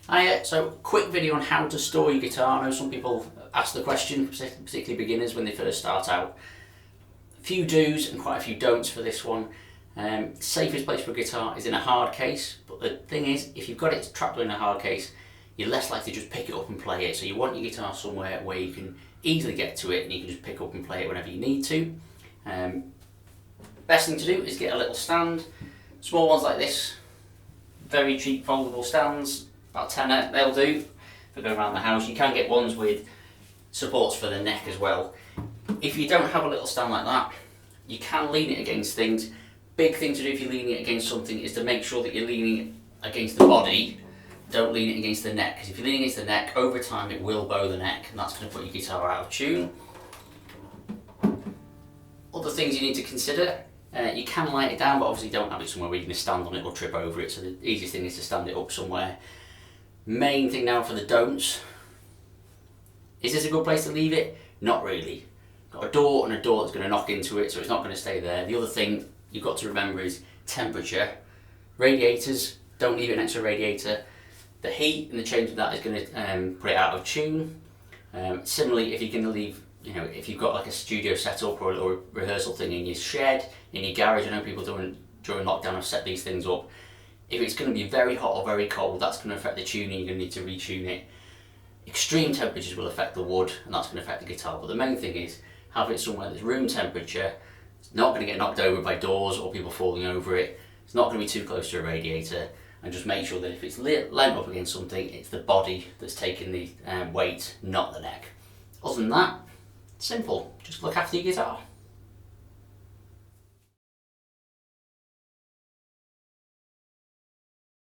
So quick video on how to store your guitar. I know some people ask the question, particularly beginners when they first start out. A few do's and quite a few don'ts for this one. Safest place for a guitar is in a hard case, but the thing is, if you've got it trapped in a hard case, you're less likely to just pick it up and play it. So you want your guitar somewhere where you can easily get to it and you can just pick up and play it whenever you need to. Best thing to do is get a little stand. Small ones like this, very cheap foldable stands, about tenner, they'll do for going around the house. You can get ones with supports for the neck as well. If you don't have a little stand like that, you can lean it against things. Big thing to do if you're leaning it against something is to make sure that you're leaning against the body. Don't lean it against the neck, because if you're leaning against the neck, over time it will bow the neck, and that's going to put your guitar out of tune. Other things you need to consider, you can light it down, but obviously don't have it somewhere where you're going to stand on it or trip over it, so the easiest thing is to stand it up somewhere. Main thing now for the don'ts. Is this a good place to leave it? Not really. Got a door and a door that's going to knock into it, so it's not going to stay there. The other thing you've got to remember is temperature. Radiators, don't leave it next to a radiator. The heat and the change of that is going to put it out of tune. Similarly, if you're going to leave, if you've got like a studio setup or a rehearsal thing in your shed, in your garage, I know people during lockdown have set these things up. If it's going to be very hot or very cold, that's going to affect the tuning, you're going to need to retune it. Extreme temperatures will affect the wood, and that's going to affect the guitar, but the main thing is have it somewhere that's room temperature. It's not going to get knocked over by doors or people falling over it. It's not going to be too close to a radiator, and just make sure that if it's leant up against something, it's the body that's taking the weight, not the neck. Other than that, simple. Just look after your guitar.